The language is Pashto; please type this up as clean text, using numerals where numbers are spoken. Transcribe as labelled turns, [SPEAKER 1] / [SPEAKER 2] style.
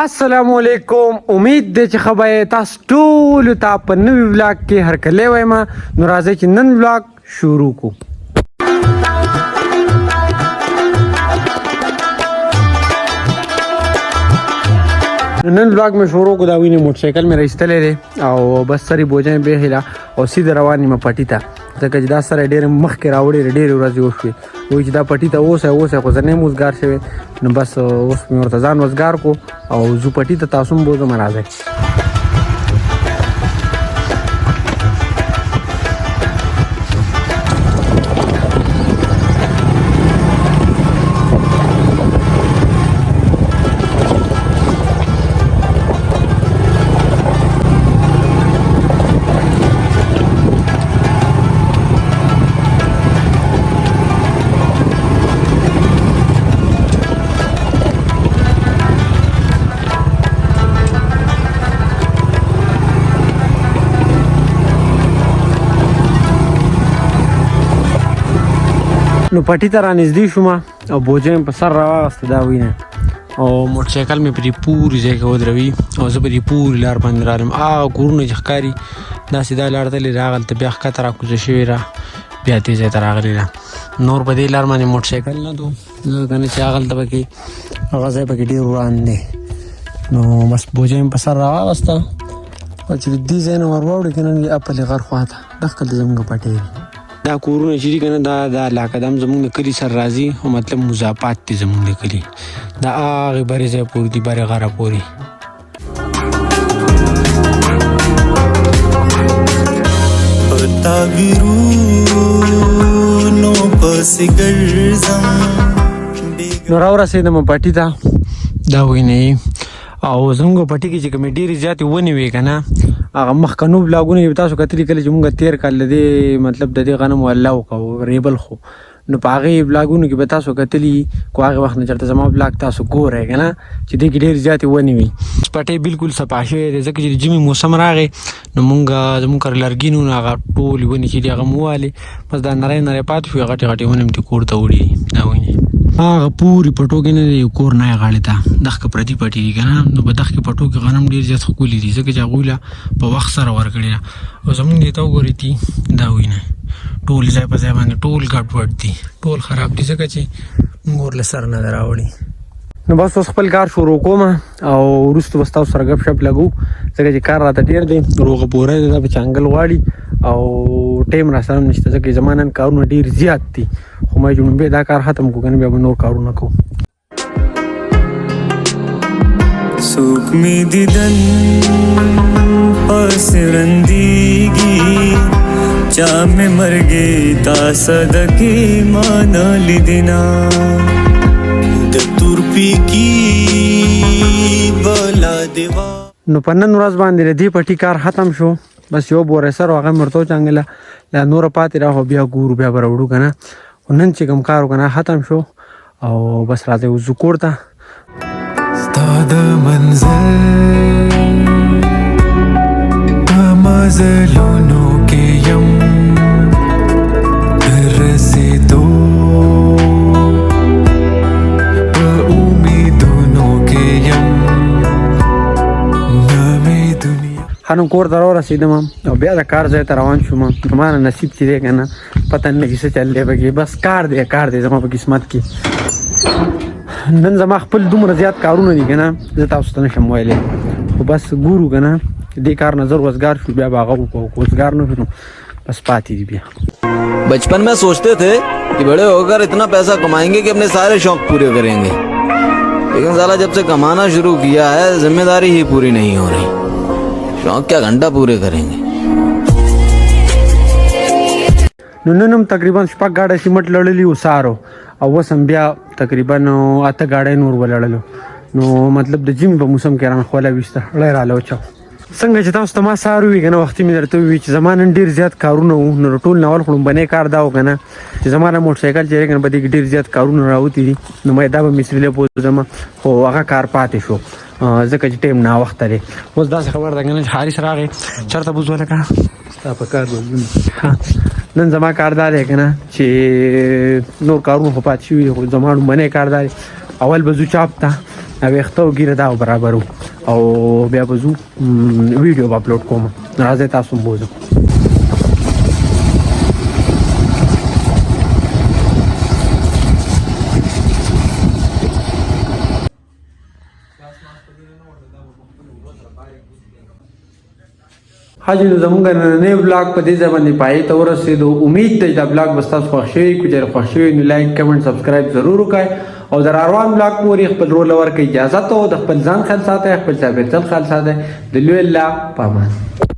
[SPEAKER 1] السلام علیکم. امید ده چې خبره تاسو ټول ته په نوې ولاګ کې هرکلی وایم. نو راځئ چې نن ولاګ شروع کو. نن ولاګ مې شروع کو. دا ویني موټر سایکل مې راایستلی دی او بس سری بوجه مې بیخیله او سیده روان یم پټي ته، ځکه چې دا سره ډېرې مخکې راوړې ډېرې ورځې وشوې. وایي چې دا پټي ته اوسئ خو زه نه یم وزګار شوی. نو بس اوس مې ورته ځان وزګار کو او زو پټي ته تاسو هم بوځم. راځئ. نو پټي ته رانږدې شوم او بوجه مې په سر راواغسته. دا وینه او موټر سایکل مې په دې پورې ځای کې ودروي او زه په دې پورې لار باندې رالم. کورونه چې ښکاري داسې دا لار تللې ده، هغلته بیا ښکته راکوزه شوې ده، بیا دې ځای ته راغلې ده. نور په دې لار باندې موټر سایکل نه دو، ځکه نه چې هغلته پکې هغه ځای پکې ډېر وران دی. نو بس بوجه مې په سر راواغسته او چې دې ځای نه ور واوړې که نه اپلې غر خواته دښکلته زموږ پټی دی. دا کورونه چې دي که نه دا علاقه دا هم زموږ د کلي سره راځي او مطلب مضافات دي زموږ د کلي. دا هغې برې ځای پورې دي، برې غره پورې. نو راورسېدم پټي ته. دا وینئ او زموږ پټي کې چې کومې ډېرې زیاتې ونې وې که نه، هغه مخکنو بلاګونه یې تاسو کتلي کله چې مونږ تېر کال د دې مطلب د دې غنمو الله وکړو ریبل خو نو په هغې بلاګونو کې به تاسو کتلي خو هغې وخت نه چېرته زما بلاګ تاسو ګورئ که نه چې دې کې ډېرې زیاتې ونې وي. پټی بالکل صفا شوی دی ځکه چې د ژمي موسم راغی نو زموږ کره لرګي نو هغه ټولې ونې چې دي هغه مو والې، بس دا نری نری پاتې شوې، غټې غټې ونې مې کور ته وړي. دا ونې هغه پورې پټو کې نه دی، یو کور نه یې غاړې ته دښکه پردي پټي دي که نه. نو په دښکې پټو کې غنم ډېر زیات ښکلي دي ځکه چې هغوی له په وخت سره ورکړې ده. او زموږ دې ته وګورئ دي دا وینئ ټول ځای په ځای باندې ټول ګډوډ دي، ټول خراب دي ځکه چې موږ ورله سر نه ده راوړي. نو بس اوس خپل کار شروع کوم او وروسته به ستاسو سره ګپ شپ لګو ځکه چې کار راته ډېر دی، روغه پوره دی، دا په چانګل غواړي او ټایم را سره هم نشته ځکه چې زما نن کارونه ډېر زیات دي. خو ما جنوبې دا کار ختم کړو که نه بیا به نور کارونه کوو.
[SPEAKER 2] څوک مې دیدن پسې رندېږي، چا مې مرګې تا صدقې ما نه لیدنه، د تورپیکي بلا دیوا.
[SPEAKER 1] نو په نن ورځ باندې د دې پټي کار ختم شو. بس یو بوری سر هغه مې ورته وچانګله، لا نوره پاتې را خو بیا ګورو بیا به راوړو که نه. خو نن چې کوم کار وکړه ختم شو او بس راځئ وځو کور ته.
[SPEAKER 2] ستا د منزل په مزلونو کې یم د رسېدو په امیدونو کې یم نوې دنیا.
[SPEAKER 1] نن کور ته راورسېدم او بیا د کار ځای ته روان شوم. زما نه نصیب چې دی که نه پته نه لګي څه چل دی پکې، بس کار دی زما په قسمت کې. نن زما خپل دومره زیات کارونه دي که نه زه تاسو ته نشم ویلی، خو بس ګورو که نه دې کار نه زر وزګار شو بیا به هغه وکړو، وزګار نه شو نو بس پاتې دي بیا.
[SPEAKER 3] बचपन में सोचते थे कि बड़े होकर इतना पैसा कमाएंगे कि अपने सारे शौक पूरे करेंगे, लेकिन साला जब से कमाना शुरू किया है जिम्मेदारी ही पूरी नहीं हो रही, शौक क्या घंटा पूरे करेंगे.
[SPEAKER 1] نو نن هم تقریبا 6 ګاډه سیمټ لړلي و سارو او اوس هم بیا تقریبا 8 ګاډۍ نور ولړلو. نو مطلب د ژمي په موسم کې رانه خوله ویسته ړی راله وچو. څنګه چې تاسو ته ما سهار ووي که نه وختي مې درته ووي چې زما نن ډېر زیات کارونه وو. نو ټول ناول خړومبنی کار دا و که نه چې زما نه موټر سایکل چې دی که نه په دې کې ډېر زیات کارونه راوتي دي. نو ما دا به مصرلې بوځم خو هغه کار پاتې شو ځکه چې ټایم ناوخته دی. اوس داسې خبر ده که نه چې حارث راغی چېرته بوځو لکه ستا په کار نن زما کار دا دی که نه چې نور کارونه خو پاتې شوي دي، خو زما لومبنی کار دا دی اول به ځو چاپ ته ویښته او ګیره دا برابرو او بیا به ځو ویډیو به اپلوډ کوم راځئ تاسو هم بوزم حاجی نو زمونږ نننی بلاګ په دې ځای باندې پای ته ورسېدو امید دی دا بلاګ به ستاسو خوښ شوي که چېرې خوښ شوي نو لایک کمنټ سبسکرایب ضرور وکړئ او د راروان بلاګ پورې خپل رول ورکړئ اجازه ته د خپل ځان خیال ساتئ خپل چاپېریال خیال ساتئ د لوی الله په امان